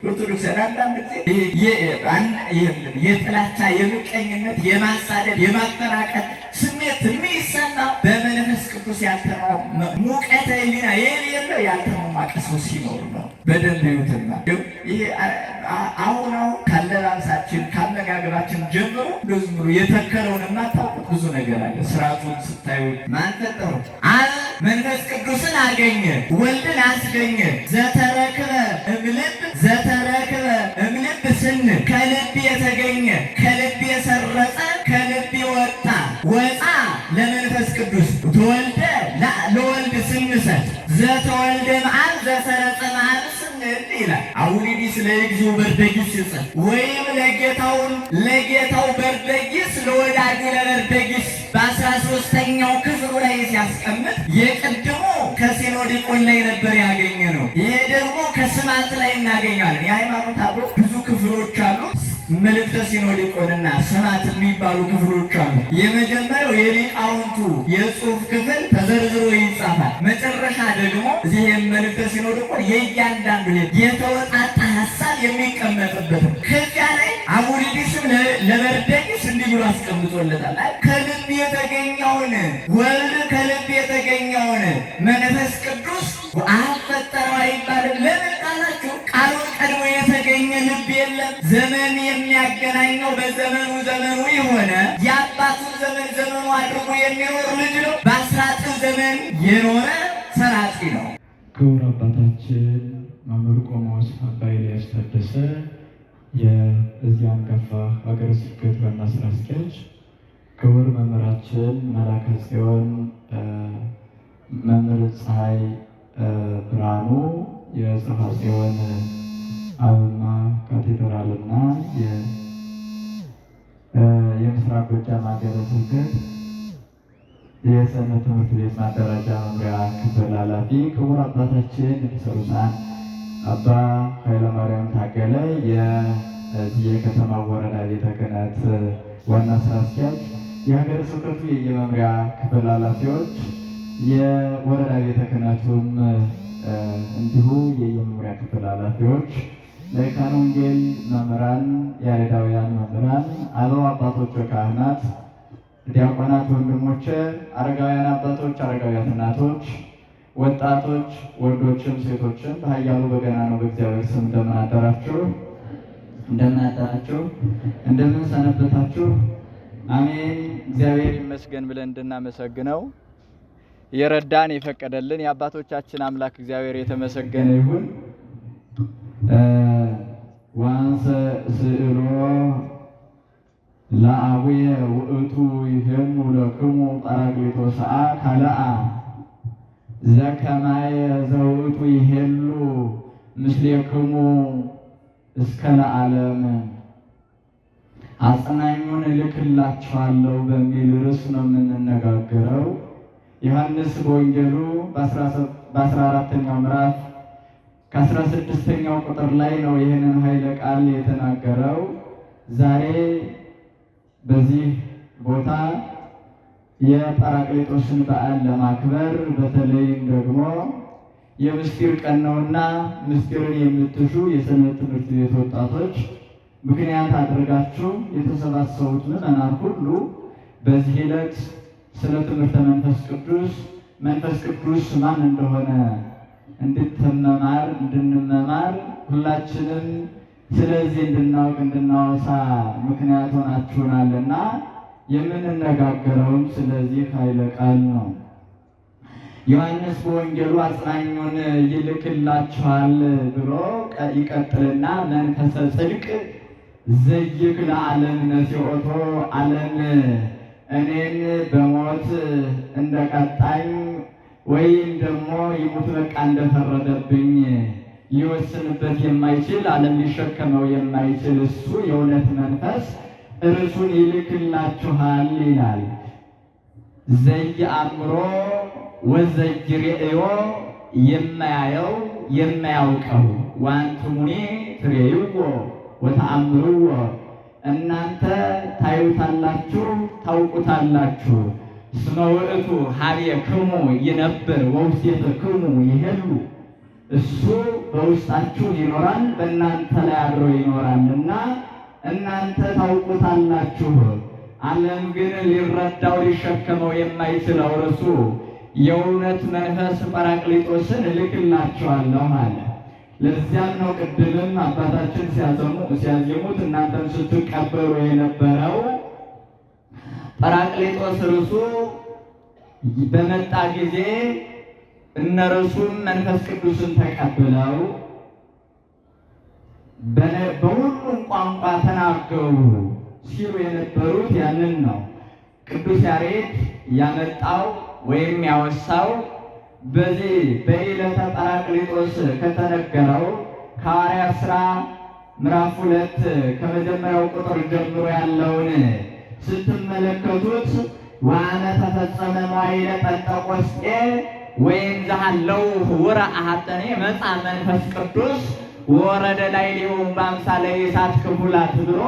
ኦርቶዶክሳውያን አንዳንድ ጊዜ የጥላቻ የምቀኝነት የማሳደድ የማፈናቀል ስሜት የሚሰማ በመንፈስ ቅዱስ ያልተማሩ ሙቀተ ሕሊና የሌለው ያልተማማቀ ሰው ሲኖር ነው። በደንብ ይዩትና ይሄ አሁን ካለባበሳችን ካመጋገባችን ጀምሮ ዝም ብሎ የተከለውን የማታውቁት ብዙ ነገር አለ። ስርዓቱን ስታዩ ማን ፈጠሩ? አብ መንፈስ ቅዱስን አገኘ፣ ወልድን አስገኘ። ዘተረክበ እምልብ ዘተረክበ እምልብ ስንል ከልብ የተገኘ ከልብ የሰረጸ ከልብ የወጣ ወጣ ለመንፈስ ቅዱስ ተወልደ ለወልድ ስንሰጥ ዘተወልደ መዓል ዘሰረጸ መዓል ስንል ይላል። አውሊዲስ ለእግዚኦ በርደጊስ ይጽፍ ወይም ለጌታው በርደጊስ ለወዳጁ ለበርደጊስ በ13ኛው ክፍሉ ላይ ሲያስቀምጥ የቅድሞ ከሲኖዲቆን ላይ ነበር ያገኘ ነው። ይሄ ደግሞ ከስማት ላይ እናገኛለን። የሃይማኖት አበው ብዙ ክፍሎች አሉ። መልእክተ ሲኖዲቆንና ስማት የሚባሉ ክፍሎች አሉ። የመጀመሪያው የሊቃውንቱ የጽሑፍ ክፍል ተዘርዝሮ ይጻፋል። መጨረሻ ደግሞ እዚህ መልእክተ ሲኖዲቆን የእያንዳንዱ የተወጣጣ ሀሳብ የሚቀመጥበት ከዚያ ላይ አቡሊዲስም ለበርደጊስ እንዲህ ብሎ አስቀምጦለታል። ከልብ የተገኘውን ወልድ ከልብ የተገኘውን መንፈስ ቅዱስ አብ ፈጠረው አይባልም። ለምን ቃላችሁ? ቃሉን ቀድሞ የተገኘ ልብ የለም። ዘመን የሚያገናኘው በዘመኑ የሆነ የአባቱን ዘመኑ አድርጎ የሚኖር ልጅ ነው። በ19 ዘመን የኖረ ሰራጺ ነው። ክቡር አባታችን መምህር ቆሞስ አባ ኤልያስ ታደሰ የዚህ አንጋፋ ሀገረ ስብከት ዋና ስራ አስኪያጅ፣ ክቡር መምህራችን መላከ ጽዮን መምህር ፀሐይ ብርሃኑ የጽርሐ ጽዮን አብማ ካቴድራልና የምስራቅ ጎጃም ሀገረ ስብከት የሰንበት ትምህርት ቤት ማደራጃ መምሪያ ክፍል ኃላፊ፣ ክቡር አባታችን ንጉሠ አባ ኃይለማርያም ታገለ የዚህ የከተማ ወረዳ ቤተ ክህነት ዋና ስራ አስኪያጅ፣ የሀገረ ስብከቱ የየመምሪያ ክፍል ኃላፊዎች፣ የወረዳ ቤተ ክህነቱም እንዲሁ የየመምሪያ ክፍል ኃላፊዎች፣ ሊቃነ ወንጌል መምህራን፣ ያሬዳውያን መምህራን፣ አበው አባቶች ካህናት፣ ዲያቆናት ወንድሞቼ፣ አረጋውያን አባቶች፣ አረጋውያን እናቶች፣ ወጣቶች ወንዶችም ሴቶችም በኃያሉ በገና ነው በእግዚአብሔር ስም እንደምን አደራችሁ? እንደምን አደራችሁ? እንደምን ሰነበታችሁ? አሜን። እግዚአብሔር ይመስገን ብለን እንድናመሰግነው የረዳን የፈቀደልን የአባቶቻችን አምላክ እግዚአብሔር የተመሰገነ ይሁን። ዋንሰ ስእሎ ለአቡየ ውእቱ ይሄኑ ለክሙ ጰራቅሊጦስ ካልአ ዘከማየ ዘውእቱ ይሄሉ ምስሌክሙ እስከ ለዓለም። አጽናኙን እልክላችኋለሁ በሚል ርዕስ ነው የምንነጋገረው። ዮሐንስ በወንጌሉ በ14ኛው ምዕራፍ ከ16ኛው ቁጥር ላይ ነው ይህንን ኃይለ ቃል የተናገረው። ዛሬ በዚህ ቦታ የጰራቅሊጦስን በዓል ለማክበር በተለይም ደግሞ የምስጢር ቀን ነውና ምስጢርን የምትሹ የሰንበት ትምህርት ቤት ወጣቶች ምክንያት አድርጋችሁ የተሰባሰቡት ምዕመናን ሁሉ በዚህ ዕለት ስለ ትምህርተ መንፈስ ቅዱስ ማን እንደሆነ እንድንመማር ሁላችንም ስለዚህ እንድናውቅ እንድናወሳ ምክንያት ሆናችሁናልና የምንነጋገረውም ስለዚህ ኃይለ ቃል ነው። ዮሐንስ በወንጌሉ አጽናኙን ይልክላችኋል ብሎ ይቀጥልና መንፈሰ ጽድቅ ዘይክ ለዓለም ነሲኦቶ ዓለም እኔን በሞት እንደቀጣኝ ወይም ደግሞ ይሙት በቃ እንደፈረደብኝ ሊወስንበት የማይችል ዓለም ሊሸከመው የማይችል እሱ የእውነት መንፈስ እርሱን ይልክላችኋል ይላል። ዘየአእምሮ ወዘይሬእዮ የማያየው የማያውቀው ዋንትሙኒ ትሬይዎ ወተአምርዎ እናንተ ታዩታላችሁ ታውቁታላችሁ። እስመ ውእቱ ሀቤክሙ ይነብር ወውስቴትክሙ ይሄሉ እሱ በውስጣችሁ ይኖራል፣ በእናንተ ላይ አድሮ ይኖራልና እናንተ ታውቁታላችሁ። ዓለም ግን ሊረዳው ሊሸከመው የማይችለው እርሱ የእውነት መንፈስ ጰራቅሊጦስን እልክላችኋለሁ አለ። ለዚያም ነው ቅድምም አባታችን ሲያዜሙት እናንተም ስትቀበሉ የነበረው ጰራቅሊጦስ እርሱ በመጣ ጊዜ እነርሱም መንፈስ ቅዱስን ተቀብለው በሁሉም ቋንቋ ተናገሩ ሲሉ የነበሩት ያንን ነው። ቅዱስ ያሬድ ያመጣው ወይም ያወሳው በዚህ በዕለተ ጰራቅሊጦስ ከተነገረው ከሐዋርያት ሥራ ምዕራፍ 2 ከመጀመሪያው ቁጥር ጀምሮ ያለውን ስትመለከቱት ወአነ ተፈጸመ መዋዕለ ጴንጠቆስጤ ወይም ዘሃለው ህውረ አሐተኔ መጽአ መንፈስ ቅዱስ ወረደ ላዕሌሁ በአምሳለ እሳት ክቡላት ብሎ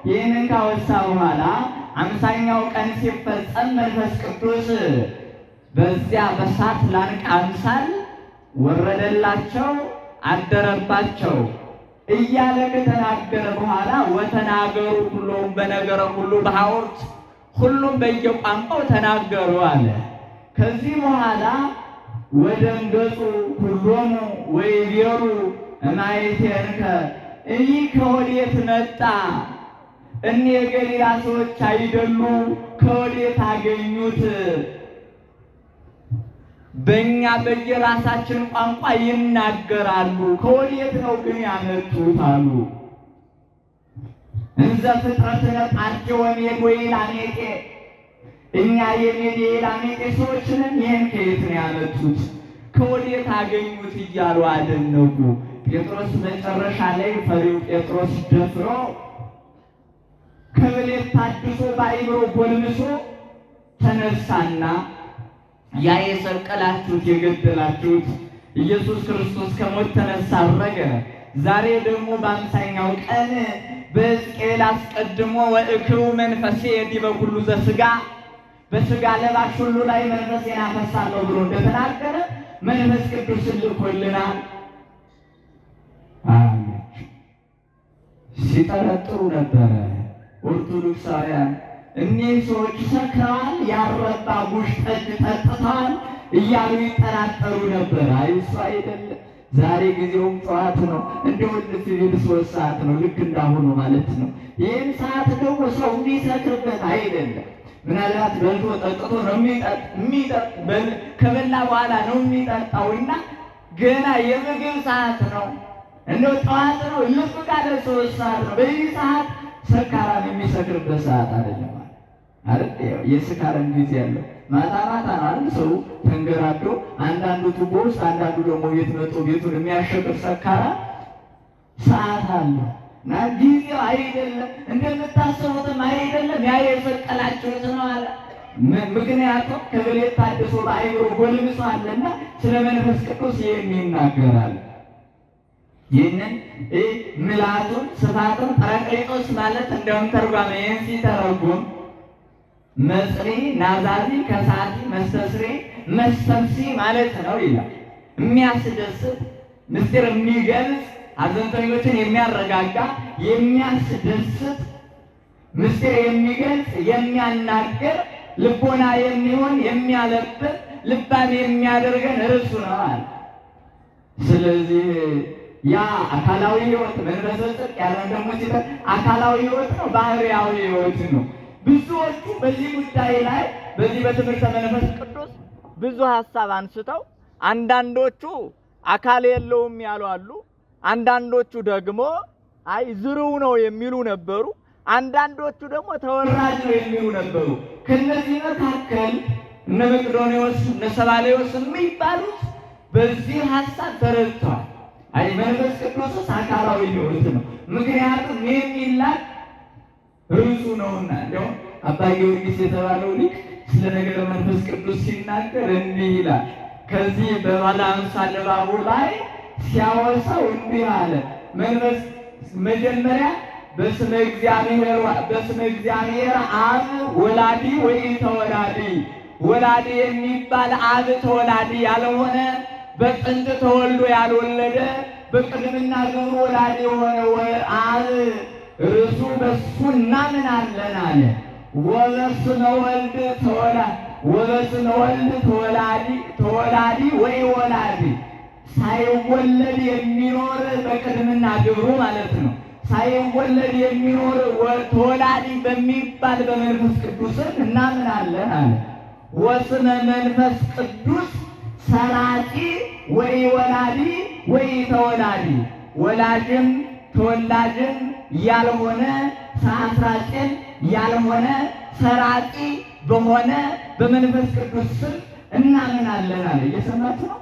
ይህንን ካወሳ በኋላ 50ኛው ቀን ሲፈጸም መንፈስ ቅዱስ በዚያ በእሳት ላንቃ አምሳል ወረደላቸው፣ አደረባቸው እያለ ከተናገረ በኋላ ወተናገሩ ሁሉም በነገረ ሁሉ በሐውርት ሁሉም በየቋንቋው ተናገሩ አለ። ከዚህ በኋላ ወደንገጹ ሁሎሙ ወይቤሩ እማይቴንከ እኒ ከወዴት መጣ? እኒ የገሊላ ሰዎች አይደሉ? ከወዴት አገኙት? በእኛ በየራሳችን ቋንቋ ይናገራሉ፣ ከወዴት ነው ግን ያመጡት አሉ። እንዘ ፍጥረትነ ጳርቴ ወሜድ ወኢላሜጤ፣ እኛ የሜድ የኢላሜጤ ሰዎች ነን፣ ይህን ከየት ነው ያመጡት? ከወዴት አገኙት እያሉ አደነቁ። ጴጥሮስ መጨረሻ ላይ ፈሪው ጴጥሮስ ደፍሮ ከብሌት ታድሶ በአእምሮ ጎልምሶ ተነሳና ያ የሰቀላችሁት የገደላችሁት ኢየሱስ ክርስቶስ ከሞት ተነሳ አረገ። ዛሬ ደግሞ በ50ኛው ቀን በሕዝቅኤል አስቀድሞ ወእክው መንፈሴ ዲበ ኩሉ ዘሥጋ፣ በሥጋ ለባሽ ሁሉ ላይ መንፈሴን አፈሳለሁ ብሎ እንደተናገረ መንፈስ ቅዱስን ልኮልናል። ሲጠረጥሩ ነበረ ኦርቶዶክሳውያን። እኒህ ሰዎች ሰክረዋል፣ ያረባ ጉሽ ጠጅ ጠጥተዋል እያሉ ይጠራጠሩ ነበር። አይ እሱ አይደለም፣ ዛሬ ጊዜውም ጠዋት ነው፣ እንደው ሲል 3 ሰዓት ነው፣ ልክ እንዳሁኑ ማለት ነው። ይህን ሰዓት ደግሞ ሰው እንዲሰክርበት አይደለም። ምናልባት በልቶ ጠጥቶ ነው የሚጠጥ ከበላ በኋላ ነው የሚጠጣውና ገና የምግብ ሰዓት ነው፣ እንደው ጠዋት ነው፣ ልብ ካለ 3 ሰዓት ነው። በዚህ ሰዓት ሰካራም የሚሰክርበት ሰዓት አይደለም አይደል? የስካርን ጊዜ ያለው ማታ ማታ ነው ሰው ተንገራዶ፣ አንዳንዱ ቱቦ ውስጥ፣ አንዳንዱ ደግሞ ቤት መጥቶ ቤቱን የሚያሸብር ሰካራ ሰዓት አለ እና ጊዜው አይደለም፣ እንደምታስቡትም አይደለም። ያ የሰቀላችሁት ነው አለ። ምክንያቱም ከብሌት ታድሶ በአእምሮ ጎልምሶ አለና ስለ መንፈስ ቅዱስ ይህን ይናገራል። ይህንን ምላቱን ስፋቱን ጰራቅሊጦስ ማለት እንደውም ተርጓሚ ይህን ሲተረጉም መጽሪ ናዛዚ ከሳቲ መስተስሪ መስተምሲ ማለት ነው ይላል። የሚያስደስት ምስጢር የሚገልጽ ሐዘንተኞችን የሚያረጋጋ የሚያስደስት ምስጢር የሚገልጽ የሚያናገር ልቦና የሚሆን የሚያለብን ልባን የሚያደርገን እርሱ ነው አለ። ስለዚህ ያ አካላዊ ሕይወት መንፈሰ ጽድቅ ያለው ደግሞ ሲተር አካላዊ ሕይወት ነው፣ ባህርያዊ ሕይወት ነው። ብዙዎቹ በዚህ ጉዳይ ላይ በዚህ በትምህርተ መንፈስ ቅዱስ ብዙ ሐሳብ አንስተው አንዳንዶቹ አካል የለውም ያሉ አሉ። አንዳንዶቹ ደግሞ አይ ዝርው ነው የሚሉ ነበሩ። አንዳንዶቹ ደግሞ ተወራጅ ነው የሚሉ ነበሩ። ከነዚህ መካከል እነ መቅዶንዮስ እነ ሰባሌዎስ የሚባሉት በዚህ ሐሳብ ተረድተዋል። አይ መንፈስ ቅዱስ አካላዊ ሕይወት ነው፣ ምክንያቱም የሚላክ ርሱ ነውና። እንደውም አባ ጊዮርጊስ የተባለው ሊቅ ስለ ነገረ መንፈስ ቅዱስ ሲናገር እንዲህ ይላል። ከዚህ በባለ አምሳለ ባቡር ላይ ሲያወሳው እንዲህ አለ። መንፈስ መጀመሪያ በስመ እግዚአብሔር አብ ወላዲ ወይ ተወላዲ፣ ወላዲ የሚባል አብ ተወላዲ ያልሆነ በጥንት ተወልዶ ያልወለደ በቅድምና ግብሩ ወላዲ የሆነ አብ እርሱ በሱ እናምናለን አለ። ወበስመ ወልድ ተወላዲ ወይ ወላዲ ሳይወለድ የሚኖር በቅድምና ግብሩ ማለት ነው። ሳይወለድ የሚኖር ተወላዲ በሚባል በመንፈስ ቅዱስን እናምናለን አለ። ወስመ መንፈስ ቅዱስ ሰራቂ ወይ ወላዲ ወይ ተወላዲ ወላጅም ተወላጅም ያልሆነ አስራጭም ያልሆነ ሰራቂ በሆነ በመንፈስ ቅዱስ ስም እናምናለን አለ። እየሰማችሁ ነው?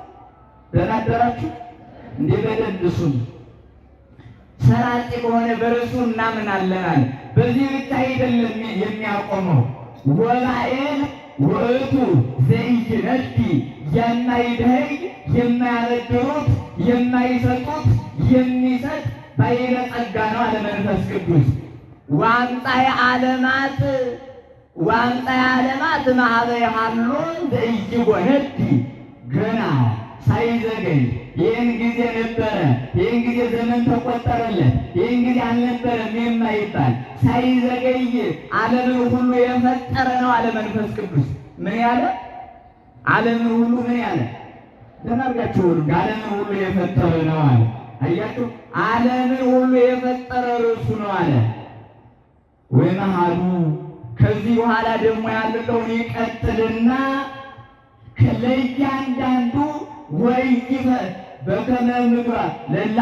ደህና አደራችሁ? እንዴ በደንብ ስሙ። ሰራቂ በሆነ በርሱ እናምናለን አለ። በዚህ ብቻ አይደለም የሚያቆመው። ወላኤል ውእቱ ዘይነዲ የማይደኸይ የማያበድሩት የማይሰጡት የሚሰጥ ባለጸጋ ነው አለ መንፈስ ቅዱስ። ወአምጣየ ዓለማት ማኅበ ሀሎ ዘኢይጎነዲ ገና ሳይዘገይ ይህን ጊዜ ነበረ፣ ይህን ጊዜ ዘመን ተቆጠረለት፣ ይህን ጊዜ አልነበረም የማይባል ሳይዘገይ ዓለምን ሁሉ የፈጠረ ነው አለ መንፈስ ቅዱስ። ምን ያለ? ዓለምን ሁሉ ምን ያለ? ተናርጋችሁ ሁሉ ዓለምን ሁሉ የፈጠረ ነው አለ። አያችሁ፣ ዓለምን ሁሉ የፈጠረ እርሱ ነው አለ። ወመሃሉ ከዚህ በኋላ ደግሞ ያለውን ይቀጥልና ለእያንዳንዱ ወይፈ በከመ ምግባር ለለ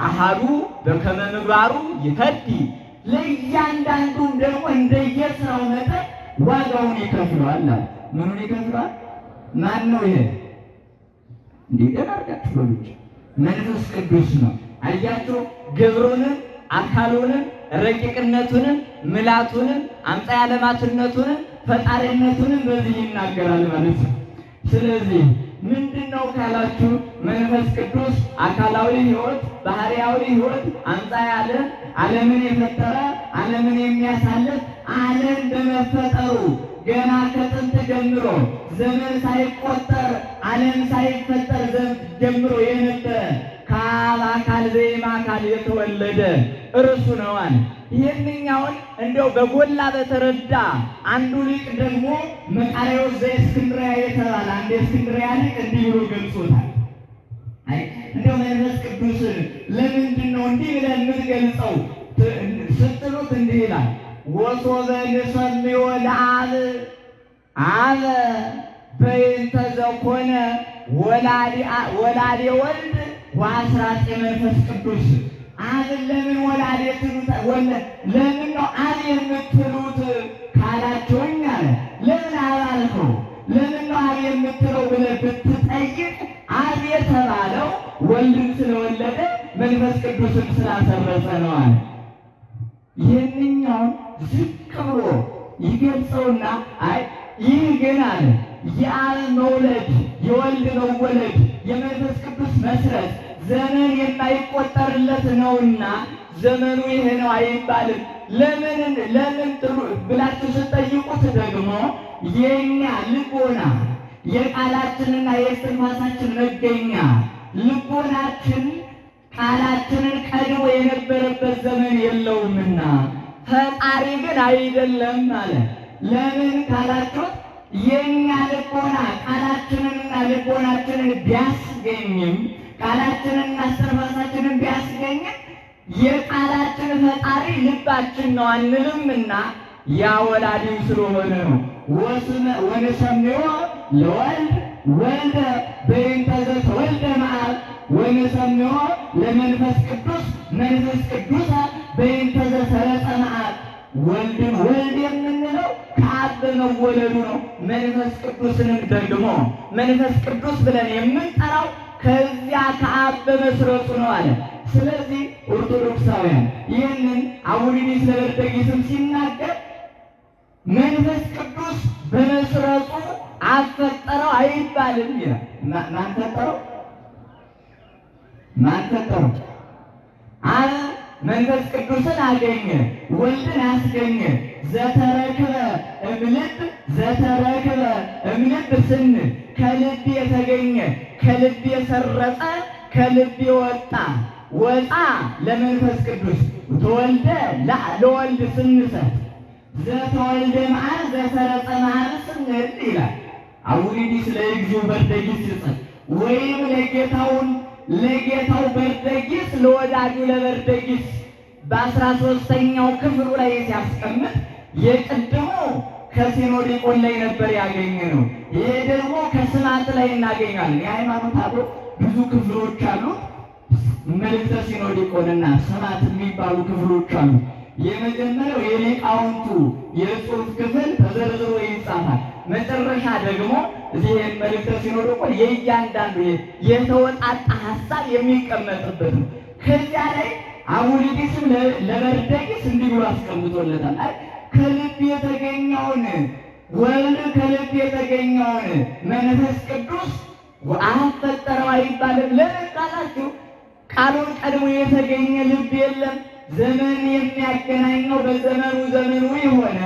አሃዱ በከመ ምግባሩ ይፈዲ ለእያንዳንዱ ደግሞ እንደየስራው መጠን ዋጋውን ይከፍለዋል። ምኑን ይከፍለዋል? ማን ነው ይሄ? እንዲደናርጋችሁ በሉት መንፈስ ቅዱስ ነው። አያችሁ፣ ግብሩንም አካሉንም ረቂቅነቱንም ምልአቱንም አምጣ ዓለማትነቱንም ፈጣሪነቱንም በዚህ ይናገራል ማለት ነው። ስለዚህ ምንድነው ካላችሁ መንፈስ ቅዱስ አካላዊ ሕይወት፣ ባህሪያዊ ሕይወት አምጣ ያለ ዓለምን የፈጠረ ዓለምን የሚያሳልፍ ዓለም በመፈጠሩ ገና ከጥንት ጀምሮ ዘመን ሳይቆጠር ዓለም ሳይፈጠር ጀምሮ የነበረ ከአብ አካል ዘእም አካል የተወለደ እርሱ ነው አለ። ይህንኛውን እንደው በጎላ በተረዳ አንዱ ሊቅ ደግሞ መቃርዮስ ዘእስክንድርያ የተባለ አንድ የእስክንድርያ ሊቅ እንዲህ ብሎ ገልጾታል። እንደው መንፈስ ቅዱስ ለምንድን ነው እንዲህ ብለን የምትገልጸው ስትሉት እንዲህ ይላል። ወሶበ ንሰምዮ ለአብ አበ በእንተ ዘኮነ ወላዴ ወልድ ወአስራጤ መንፈስ ቅዱስ። አብን ለምን ወላዴ ትሉት? ለምን ነው አብ የምትሉት ካላችሁኝ አለ። ለምን አብ አልከው? ለምን ነው አብ የምትለው ብለህ ብትጠይቅ አብ የተባለው ወልድን ስለወለደ መንፈስ ቅዱስን ስላሰረጸ ነው አለ። ይህንኛውን ዝቅ ብሎ ይገልጸውና አይ ይህ ግን አለ የአብ መውለድ የወልድ መወለድ የመንፈስ ቅዱስ መስረት ዘመን የማይቆጠርለት ነውና ዘመኑ ይሄ ነው አይባልም። ለምን ጥሩ ብላችሁ ስጠይቁት ደግሞ የኛ ልቦና የቃላችንና የእስትንፋሳችን መገኛ ልቦናችን ቃላችንን ቀድሞ የነበረበት ዘመን የለውምና ፈጣሪ ግን አይደለም አለ። ለምን ካላችሁት የኛ ልቦና ቃላችንንና ልቦናችንን ቢያስገኝም ቃላችንንና እስትንፋሳችንን ቢያስገኝም የቃላችን ፈጣሪ ልባችን ነው አንልምና ያ ወላዲው ስለሆነ ነው። ወንሰምዮ ለወልድ ወልደ በእንተ ዘተወልደ እምአብ ወንሰምዮ ለመንፈስ ቅዱስ መንፈስ ቅዱስ በእንተ ዘተሰረጸ እምአብ። ወልድን ወልድ የምንለው ከአብ በመወለዱ ነው። መንፈስ ቅዱስንም ደግሞ መንፈስ ቅዱስ ብለን የምንጠራው ከዚያ ከአብ በመስረቱ ነው አለ። ስለዚህ ኦርቶዶክሳውያን ይህንን አቡሊዲስ ለበርተጊስም ሲናገር መንፈስ ቅዱስ በመስረቱ አፈጠረው አይባልም ይላል። ማን ፈጠረው? አብ መንፈስ ቅዱስን አገኘ፣ ወልድን አስገኘ። ዘተረክበ እምልብ ዘተረክበ እምልብ ስንል ከልብ የተገኘ ከልብ የሰረጸ ከልብ የወጣ ወጣ ለመንፈስ ቅዱስ ተወልደ ለወልድ ስንሰጥ ዘተወልደ መዓር ዘሰረጸ መዓር ስንል ይላል። አውሪዲስ ለእግዚኦ በርደጊስ ይጽፍ ወይም ለጌታው በርደጊስ ለወዳጁ ለበርደጊስ በ13ኛው ክፍሉ ላይ ሲያስቀምጥ የቅድሙ ከሲኖዲቆን ላይ ነበር ያገኘነው። ይሄ ደግሞ ከስማት ላይ እናገኛለን። የሃይማኖት አበው ብዙ ክፍሎች አሉ። መልእክተ ሲኖዲቆንና ስማት የሚባሉ ክፍሎች አሉ። የመጀመሪያው የሊቃውንቱ የጽሑፍ ክፍል ተዘርዝሮ ይጻፋል። መጨረሻ ደግሞ እዚህ መልእክተ ሲኖዶቆን የእያንዳንዱ የተወጣጣ ሀሳብ የሚቀመጥበት ነው። ከዚያ ላይ አቡሊዲስም ለበርደጊስ እንዲህ ብሎ አስቀምጦለታል። ከልብ የተገኘውን ወልድ ከልብ የተገኘውን መንፈስ ቅዱስ አብ ፈጠረው አይባልም። ለምን ካላችሁ ቃሉን ቀድሞ የተገኘ ልብ የለም። ዘመን የሚያገናኘው በዘመኑ ዘመኑ የሆነ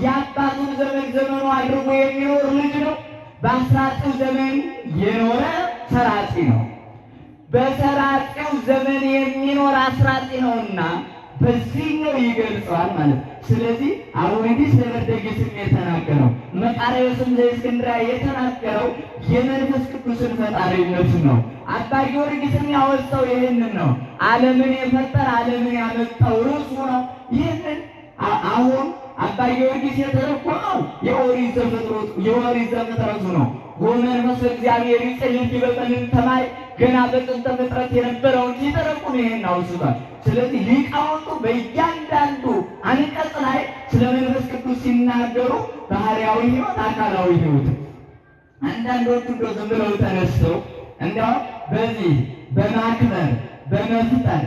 የአባቱን ዘመን ዘመኑ አድርጎ የሚኖር ልጅ ነው። በአስራጢው ዘመን የኖረ ሰራጺ ነው። በሰራጺው ዘመን የሚኖር አስራጺ ነውና በዚህኛው ይገልጸዋል ማለት ነው። ስለዚህ አቡሊዲስ ለበርደጊስም የተናገረው መቃርዮስም ዘእስክንድርያ የተናገረው የመንፈስ ቅዱስን ፈጣሪነት ነው። አባ ጊዮርጊስም ያወሳው ይህንን ነው። ዓለምን የፈጠረ ዓለምን ያመጣው እርሱ ነው። ይህንን አሁን አባ ጊዮርጊስ የተረጎመው የኦሪት ዘፍጥረቱ ነው። ወመንፈስ እግዚአብሔር ይጽልል ዲበ ሰማይ ገና በጥንተ ፍጥረት የነበረውን ሲተረጉም ይሄን አውስቷል። ስለዚህ ሊቃውንቱ በእያንዳንዱ አንቀጽ ላይ ስለ መንፈስ ቅዱስ ሲናገሩ ባህርያዊ ሕይወት፣ አካላዊ ሕይወት አንዳንዶቹ ዝም ብለው ተነስተው እንዲያውም በዚህ በማክበር በመፍጠር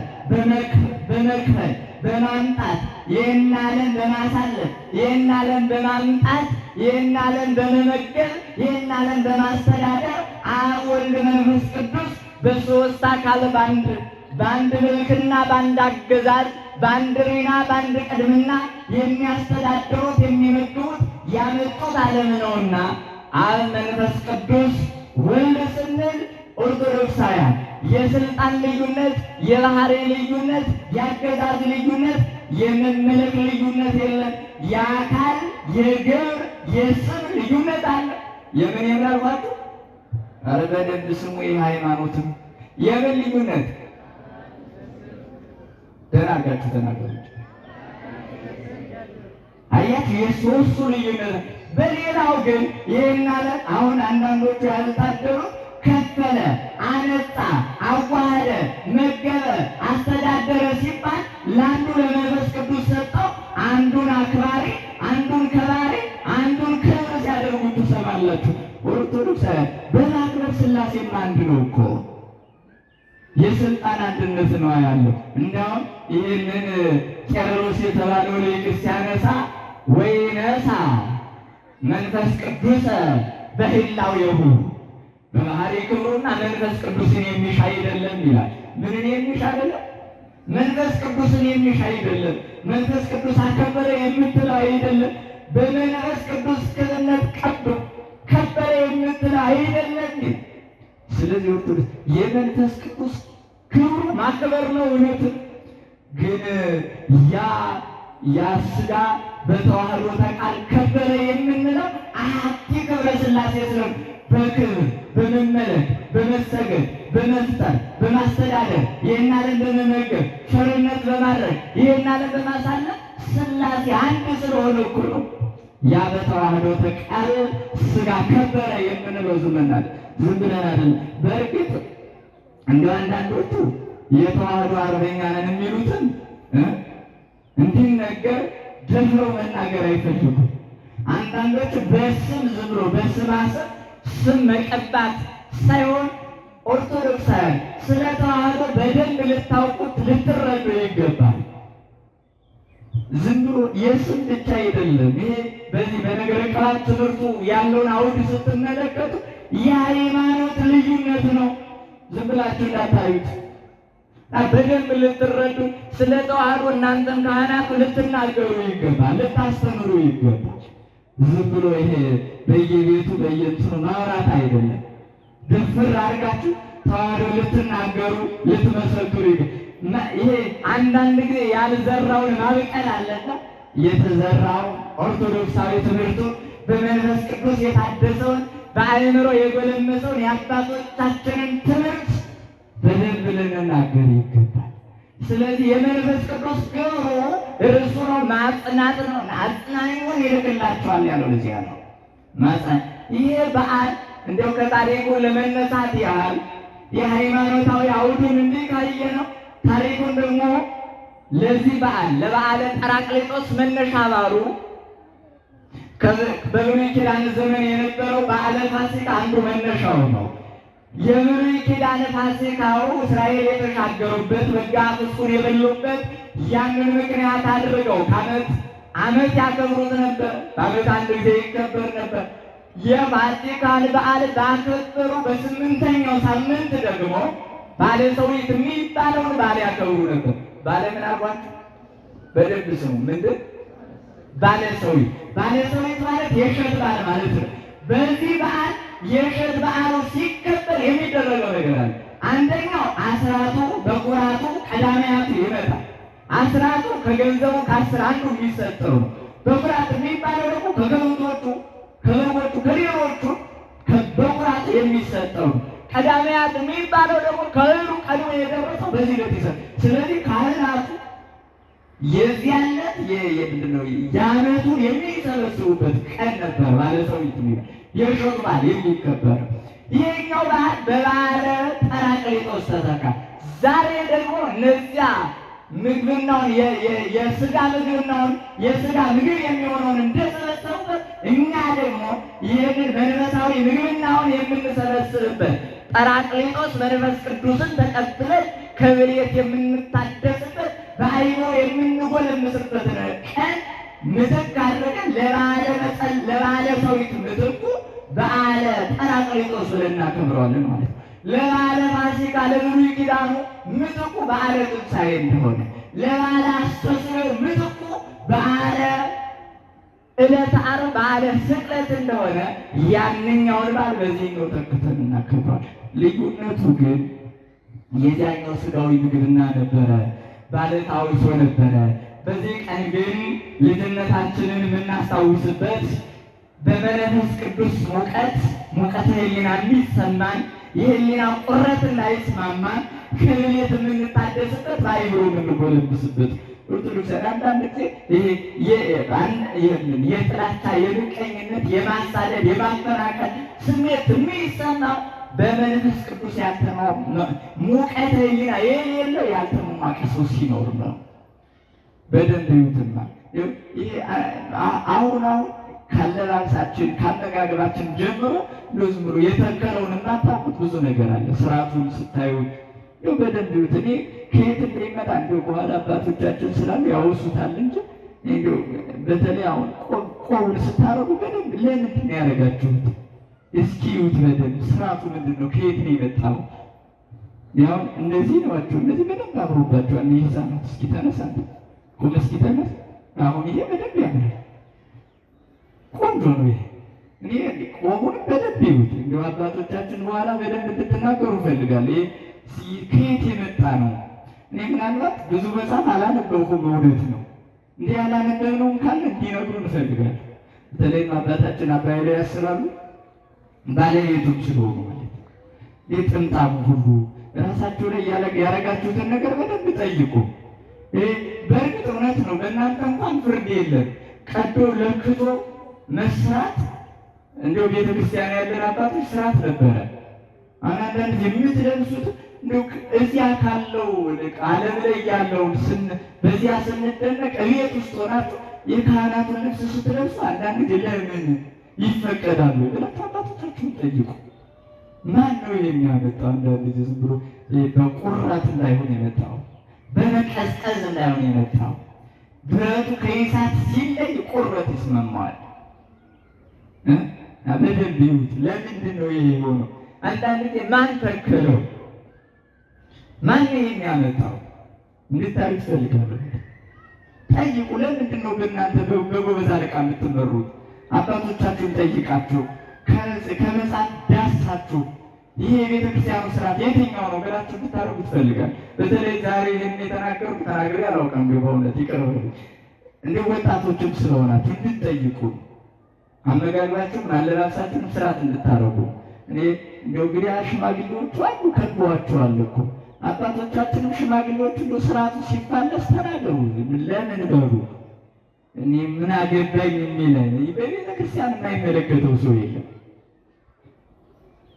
በመክፈል በማምጣት ይህን ዓለም በማሳለፍ ይህን ዓለም በማምጣት ይህን ዓለም በመመገብ ይህን ዓለም በማስተዳደር አብ ወልድ መንፈስ ቅዱስ በሦስት አካል በአንድ መልክና በአንድ አገዛዝ በአንድ ሪና በአንድ ቅድምና የሚያስተዳድሩት የሚመግቡት ያመጡት ዓለም ነውና አብ መንፈስ ቅዱስ ወልድ ስንል ኦርቶዶክሳውያን የስልጣን ልዩነት፣ የባህሪ ልዩነት፣ የአገዛዝ ልዩነት፣ የመመለክ ልዩነት የለም። የአካል የግብር የስም ልዩነት አለ። የምን የምናልኳችሁ? ኧረ በደንብ ስሙ። የሃይማኖትም የምን ልዩነት ተናጋችሁ ተናገሩ። አያችሁ፣ የሶስቱ ልዩነት። በሌላው ግን ይህን አለ አሁን አንዳንዶቹ ያልታደሩት ከፈለ፣ አነጻ፣ አዋሃደ፣ መገበ፣ አስተዳደረ ሲባል ለአንዱ ለመንፈስ ቅዱስ ሰጠው። አንዱን አክባሪ፣ አንዱን ከባሪ፣ አንዱን ክብር ሲያደርጉ ትሰማላችሁ። ኦርቶዶክሳውያን በማክበር ሥላሴም አንድ ነው እኮ የስልጣን አንድነት ነው ያለው። እንዲያውም ይህንን ቄርሎስ የተባለው ሊቅ ሲያነሳ ወይነሳ መንፈስ ቅዱስ በህላዌሁ በባህሪ ክብሩና መንፈስ ቅዱስን የሚሻ አይደለም ይላል። ምንን የሚሻ አይደለም? መንፈስ ቅዱስን የሚሻ አይደለም። መንፈስ ቅዱስ አከበረ የምትለው አይደለም። በመንፈስ ቅዱስ ክብነት ከበረ የምትለው አይደለም። ስለዚህ ኦርቶዶክስ የመንፈስ ቅዱስ ክብሩ ማክበር ነው። እውነት ግን ያ ሥጋ በተዋህዶ ቃል ከበረ የምንለው አሐቲ ክብረ ሥላሴ ስለም በክብር በመመለክ በመሰገድ በመፍጠር በማስተዳደር ይህን ዓለም በመመገብ ቸርነት በማድረግ ይህን ዓለም በማሳለፍ ሥላሴ አንድ ስለሆነ እኮ ነው። ያ በተዋህዶ ቃል ሥጋ ከበረ የምንለው ዝም ብለን አይደለም። በእርግጥ እንዲሁ አንዳንዶቹ የተዋህዶ አርበኛ ነን የሚሉትን እንዲነገር ደፍረው መናገር አይፈልጉም። አንዳንዶቹ በስም ዝም ብሎ በስማስም ስም መቀባት ሳይሆን ኦርቶዶክሳውያን ስለ ተዋህዶ በደንብ ልታውቁት ልትረዱ ይገባል። ዝም ብሎ የስም ብቻ አይደለም። ይሄ በዚህ በነገረ ቅባት ትምህርቱ ያለውን አውድ ስትመለከቱ የሃይማኖት ልዩነት ነው። ዝም ብላችሁ እንዳታዩት። በደንብ ልትረዱ ስለ ተዋህዶ እናንተም ካህናቱ ልትናገሩ ይገባል፣ ልታስተምሩ ይገባል። ዝም ብሎ ይሄ በየቤቱ በየእንትኑ ማውራት አይደለም። ድፍር አድርጋችሁ ተዋህዶ ልትናገሩ ልትመሰክሩ ይገባል። ይሄ አንዳንድ ጊዜ ያልዘራውን ማብቀል አለና የተዘራው ኦርቶዶክሳዊ ትምህርቱ በመንፈስ ቅዱስ የታደሰውን በአእምሮ የጎለመሰውን የአባቶቻችንን ትምህርት በደንብ ልንናገር ይገባል። ስለዚህ የመንፈስ ቅዱስ ግብሩ እርሱ ነው፣ ማጽናት ነው። አጽናኙን ይልክላችኋል ያለው ለዚያ ነው ማጽናት። ይሄ በዓል እንደው ከታሪኩ ለመነሳት ያህል የሃይማኖታዊ አውዱን እንዲህ ካየ ነው። ታሪኩን ደግሞ ለዚህ በዓል ለበዓለ ጰራቅሊጦስ መነሻ ባሉ በብሉይ ኪዳን ዘመን የነበረው በዓለ ፋሲካ አንዱ መነሻው ነው። የብሉይ ኪዳን ፋሲካው እስራኤል የተሻገሩበት በጋ ፍጹም የበሉበት ያንን ምክንያት አድርገው ከዓመት ዓመት ያከብሩት ነበር። በዓመት አንድ ጊዜ ይከበር ነበር። የፋሲካን በዓል ባከበሩ በስምንተኛው ሳምንት ደግሞ ባለ ሰዊት የሚባለውን በዓል ያከብሩ ነበር። ባለ ምን አልኳችሁ? በደንብ ስሙ። ምንድን ባለ ሰዊት? ባለ ሰዊት ማለት የእሸት በዓል ማለት ነው። በዚህ በዓል የእሸት በዓሉ ሲከበር የሚደረገው ነገር አለ። አንደኛው አስራቱ በኩራቱ ቀዳማያቱ ይመጣል። አስራቱ ከገንዘቡ ከአስር አንዱ የሚሰጠው ነው። በኩራት የሚባለው ደግሞ ከገንዘቦቹ ከሌሎቹ በኩራት የሚሰጠው ነው። ቀዳማያት የሚባለው ደግሞ ከእህሉ ቀድሞ የደረሰው በዚህ ዕለት ይሰጥ። ስለዚህ ካህናቱ የዚያነት የዓመቱን የሚሰበስቡበት ቀን ነበር ባለ ሰዊት የእሸቱ በዓል የሚከበር። ይህኛው በዓል በበዓለ ጰራቅሊጦስ ተተካ። ዛሬ ደግሞ እነዚያ ምግብናውን የስጋ ምግብናውን የስጋ ምግብ የሚሆነውን እንደሰበሰቡበት እኛ ደግሞ ይህንን መንፈሳዊ ምግብናውን የምንሰበስብበት ጰራቅሊጦስ መንፈስ ቅዱስን ተቀብለን ከብሌት የምንታደስበት በአእምሮ የምንጎለምስበትን ቀን ምትክ አድርገን ለበዓለ ሰዊት ምትኩ በዓለ ጰራቅሊጦስ ብለን እናከብረዋለን ማለት ነው። ለበዓለ ፋሲካ ለብሉይ ኪዳኑ ምትኩ በዓለ ትንሣኤ እንደሆነ፣ ለበዓለ አስተስርዮ ምትኩ በዓለ ዕለተ ዓርብ በዓለ ስቅለት እንደሆነ ያንኛውን በዓል በዚህኛው ተክተን እናከብረዋለን። ልዩነቱ ግን የዚያኛው ስጋዊ ምግብና ነበረ፣ በዓለ ታውሶ ነበረ። በዚህ ቀን ግን ልጅነታችንን የምናስታውስበት በመንፈስ ቅዱስ ሙቀተ ሕሊና የሚሰማን የሕሊና ቁረት እንዳይስማማን ከብሌት የምንታደስበት በአእምሮ የምንጎለብስበት ኦርቶዶክስ አንዳንድ ጊዜ የጥላቻ የምቀኝነት የማሳደድ የማፈናቀል ስሜት የሚሰማው በመንፈስ ቅዱስ ያልተማሩ ሙቀተ ሕሊና የሌለው ያልተማረ ሰው ሲኖር ነው። በደንብ ይዩትና አሁን ካለባበሳችን ካነጋገራችን ጀምሮ ዝም ብሎ የተከለውን እናታውቁት ብዙ ነገር አለ። ስርዓቱን ስታዩ በደንብ ይዩት። እኔ ከየት እንደሚመጣ በኋላ አባቶቻችን ስላሉ ያወሱታል እንጂ በተለይ አሁን ቆቡን ስታረጉ በደንብ ለምንድን ነው ያደረጋችሁት? እስኪ ይዩት በደንብ ስርዓቱ ምንድን ነው? ከየት ነው የመጣው? ያው እንደዚህ ነዋቸው። እነዚህ በደንብ አብሮባቸዋል። ይህ ህፃናት እስኪ ተነሳ ቁም እስኪ ተነስ። አሁን ይሄ በደንብ ያምራል፣ ቆንጆ ነው። ይሄ እኔ ቆቡን በደንብ ይዩት። እንደው አባቶቻችን በኋላ በደንብ እንድትናገሩ እፈልጋለሁ። ይሄ ከየት የመጣ ነው? እኔ ምናልባት ብዙ መጽሐፍ አላነበብኩም፣ እውነት ነው። እንዲህ ያላነበብነውም ካለ እንዲነግሩን እፈልጋለሁ። በተለይም አባታችን አባ ኤልያስ ስላሉ ባለቤቱም ስለሆኑ ማለት የጥምጣሙ ሁሉ ራሳቸው ላይ ያረጋችሁትን ነገር በደንብ ጠይቁ። በእርግጥ እውነት ነው፣ በእናንተ እንኳን ፍርድ የለም። ቀዶ ለክቶ መስራት እንዲያው ቤተክርስቲያን ያለን አባቶች ስርዓት ነበረ። አንዳንድ የምትለብሱት እንዲያው እዚያ ካለው ዓለም ላይ ያለውን በዚያ ስንደነቅ እቤት ውስጥ ሆናችሁ የካህናቱን ልብስ ስትለብሱ አንዳንድ ጊዜ ለምን ይፈቀዳሉ ብላችሁ አባቶቻችሁን ጠይቁ። ማን ነው የሚያመጣው? አንዳንድ ጊዜ ዝም ብሎ በቁራት እንዳይሆን የመጣው በመቀዝቀዝ እንዳይሆን የመጣው ብረቱ ከእሳት ሲለይ ቁረት ይስማማዋል። በደንብ ይዩት። ለምንድን ነው ይሄ የሆነው? አንዳንድ ጊዜ ማን ተከለው? ማን የሚያመጣው? እንድታሪክ ፈልጋለሁ። ጠይቁ። ለምንድን ነው በእናንተ በጎበዝ አለቃ የምትመሩት? አባቶቻችሁን ጠይቃችሁ ከመጽሐፍ ዳሳችሁ ይሄ የቤተ ክርስቲያኑ ስርዓት የትኛው ነው ብላችሁ ብታረጉ ትፈልጋል። በተለይ ዛሬ ይህን የተናገሩት ተናግሬ አላውቅም፣ በእውነት ይቅርብ። እንደ ወጣቶችም ስለሆናችሁ እንድትጠይቁ አመጋግባችሁም አለባበሳችሁም ስርዓት እንድታረጉ። እኔ እንደው እንግዲህ ሽማግሌዎቹ አሉ ከልበዋቸዋል እኮ አባቶቻችንም ሽማግሌዎች ሁሉ ስርዓቱ ሲፋለስ ተናገሩ። ለምን በሉ እኔ ምን አገባኝ የሚል በቤተ ክርስቲያን የማይመለከተው ሰው የለም።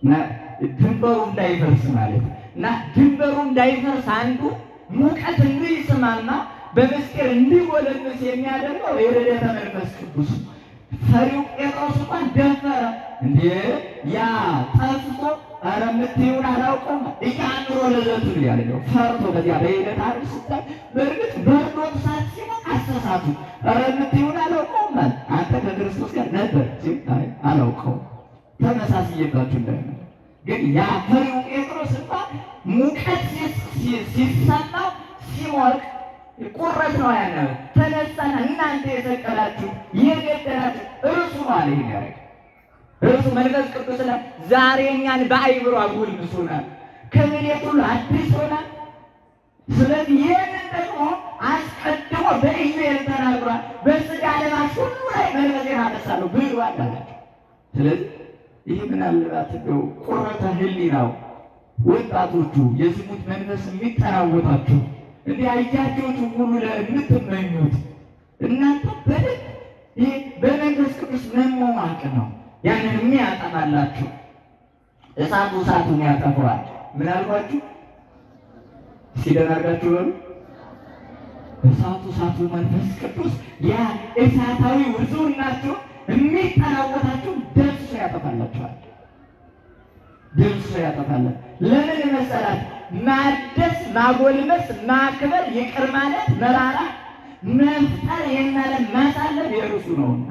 እና ድንበሩ እንዳይፈርስ ማለት ነው። እና ድንበሩ እንዳይፈርስ አንዱ ሙቀት እንዲስማማ በምስጢር እንዲጎለምስ የሚያደርገው የረድኤተ መንፈስ ቅዱስ። ፈሪው ጴጥሮስ እንኳን ደፈረ እንዴ! ያ ጠፍቶ ኧረ የምትይውን አላውቅም እያንሮ ለዘቱ ያለው ፈርቶ በዚያ በሄደት አር ስታይ በእርግጥ በርዶት ሳት ሲሞቅ አሰሳቱ ኧረ የምትይውን አላውቅም አንተ ከክርስቶስ ጋር ነበር ሲታይ አላውቀው ተመሳስየባችሁ እንዳይነ ግን ያ ፈሪው ጴጥሮስ እንኳን ሙቀት ሲሰማው ሲሞቅ ቁረት ነው ያለ ተነሳና እናንተ የሰቀላችሁ የገደላችሁ እርሱ ነው አለ። ይሄን ያደረገ እርሱ መንፈስ ቅዱስ ነው። ዛሬ እኛን በአይምሮ አጎልብሶናል፣ ከመሬት ሁሉ አዲስ ሆናል። ስለዚህ ይህንን ደግሞ አስቀድሞ በኢሜል ተናግሯል። በስጋ ለባሽ ሁሉ ላይ መንፈሴን አነሳለሁ ብሏል አላቸው። ስለዚህ ይህ ምናልባት እንደው ቁረተ ህሊናው ወጣቶቹ የዝሙት መንፈስ የሚጠናወታችሁ እንዲህ አያችሁት ሁሉ ለምትመኙት እናንተ በደንብ ይህ በመንፈስ ቅዱስ መሞማቅ ነው። ያንን የሚያጠፋላችሁ እሳቱን ያጠፋዋል። ምን አልኳችሁ? ሲደናርጋችሁ በሉ እሳቱ መንፈስ ቅዱስ ያ እሳታዊ ውርዙናችሁ የሚጠናወታችሁ ደምስሶ ያጠፋላችኋል። ደምስሶ ያጠፋላል። ለምን መሰላት? ማደስ፣ ማጎልመስ፣ ማክበር፣ ይቅር ማለት፣ መራራ መፍጠር የናለን ማሳለፍ የርሱ ነውና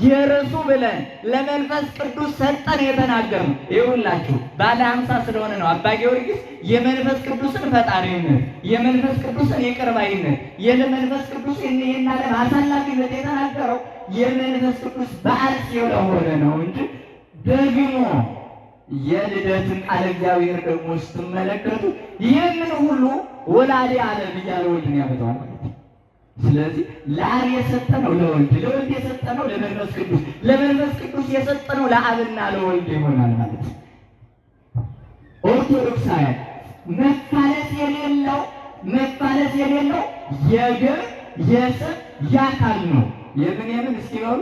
የርሱ ብለን ለመንፈስ ቅዱስ ሰጠን የተናገርነው ይሁላችሁ ባለ 50 ስለሆነ ነው። አባ ጊዮርጊስ የመንፈስ ቅዱስን ፈጣሪነት፣ የመንፈስ ቅዱስን ይቅር ባይነት፣ የመንፈስ ቅዱስ የናለን አሳላፊነት የተናገረው የመንፈስ ቅዱስ በዓል ስለሆነ ነው እንጂ ደግሞ የልደትን ቃለ እግዚአብሔር ደግሞ ስትመለከቱ ይህንን ሁሉ ወላዲ ዓለም እያለ ወልድን ያመጣዋል ማለት ነው። ስለዚህ ለአብ የሰጠነው ለወልድ፣ ለወልድ የሰጠነው ለመንፈስ ቅዱስ፣ ለመንፈስ ቅዱስ የሰጠነው ለአብና ለወልድ ይሆናል ማለት ነው። ኦርቶዶክሳውያን መፋለስ የሌለው የግብር የስም የአካል ነው። የምን እስኪኖሩ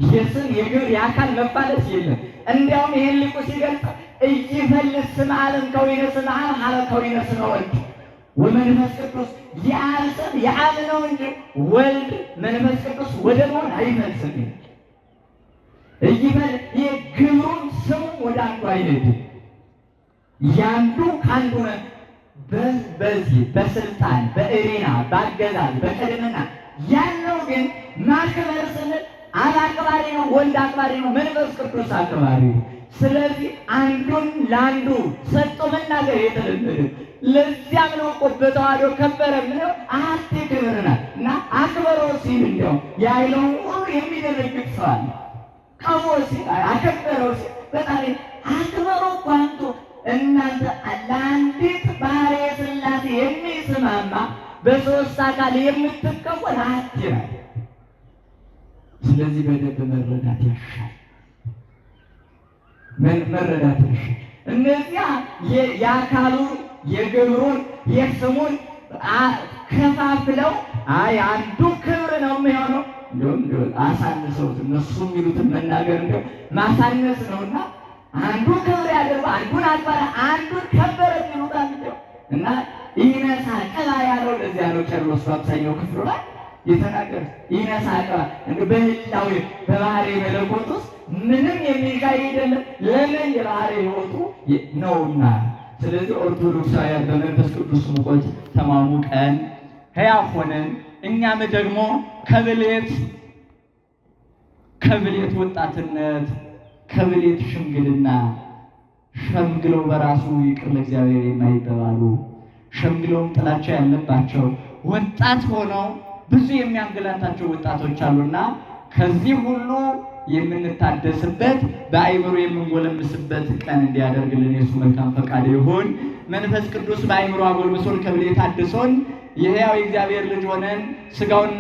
የስም የግብር የአካል መፋለስ የለም። እንዲያውም ይሄን ሊቁ ሲገልጽ እይፈልስ ስም ዓለም ከወይነ ስም ዓለም ሀለ ከወይነ ስም ወልድ ወመንፈስ ቅዱስ የአብ ስም የአብ ነው እንጂ ወልድ መንፈስ ቅዱስ ወደ መሆን አይፈልስም። ግብሩም ስሙ ወደ አንዱ አይሄድም። ያንዱ ከአንዱ በዚህ በስልጣን በእሪና በአገዛዝ በቅድምና ያለው ግን ማክበር ስንል አብ አክባሪ ነው፣ ወልድ አክባሪ ነው፣ መንፈስ ቅዱስ አክባሪ ነው። ስለዚህ አንዱን ለአንዱ ሰጥቶ መናገር የተለመደ ለዚያም ነው እኮ በተዋህዶ ከበረ ምነው አሐቲ ክብር ናት እና አክበሮ ሲል እንዲያው ያይለው ሁሉ የሚደነግጥ ሰው አለ። ቀሞ ሲል አከበረው ሲል በጣም አክበሮ ቋንቶ እናንተ ለአንዲት ባሕርየ ሥላሴ የሚስማማ በሦስት አካል የምትከወን አሐቲ ናት። ስለዚህ በደንብ መረዳት ያሻል። መረዳት ያሻል። እነዚያ የአካሉን የግብሩን የስሙን ከፋፍለው አንዱ ክብር ነው የሚሆነው እንደውም አሳንሰውት እነሱ የሚሉትን መናገር እንደው ማሳነስ ነውና አንዱ ክብር ያደርገው አንዱን አክበረ አንዱን ከበረ የሚሉታል እና ይነሳ ቅላ ያለው ለዚያ ነው። ቄርሎስ በአብዛኛው ክፍሉ ላይ የተናገረ ይነሳ ቅላ በህላዊ በባህሪ መለኮት ውስጥ ምንም የሚጋይ አይደለም። ለምን የባህሪ ህይወቱ ነውና። ስለዚህ ኦርቶዶክሳውያን በመንፈስ ቅዱስ ሙቀት ተማሙቀን ሕያው ሆነን እኛም ደግሞ ከብሌት ወጣትነት ከብሌት ሽምግልና ሸምግለው በራሱ ይቅር ለእግዚአብሔር የማይባባሉ ሸምግለውም ጥላቻ ያለባቸው ወጣት ሆነው ብዙ የሚያንገላታቸው ወጣቶች አሉና ከዚህ ሁሉ የምንታደስበት በአእምሮ የምንጎለምስበት ቀን እንዲያደርግልን የእሱ መልካም ፈቃድ ይሁን። መንፈስ ቅዱስ በአእምሮ አጎልብሶን ከብሌት አድሶን የሕያው የእግዚአብሔር ልጅ ሆነን ስጋውን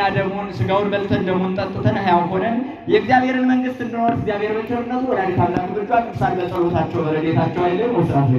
በልተን ደሙን ጠጥተን ሕያው ሆነን የእግዚአብሔርን መንግሥት እንድንወርስ እግዚአብሔር በቸርነቱ ወላዲተ አምላክ በልጇ ቅዱሳን በጸሎታቸው በረድኤታቸው አይለየን። ወስብሐት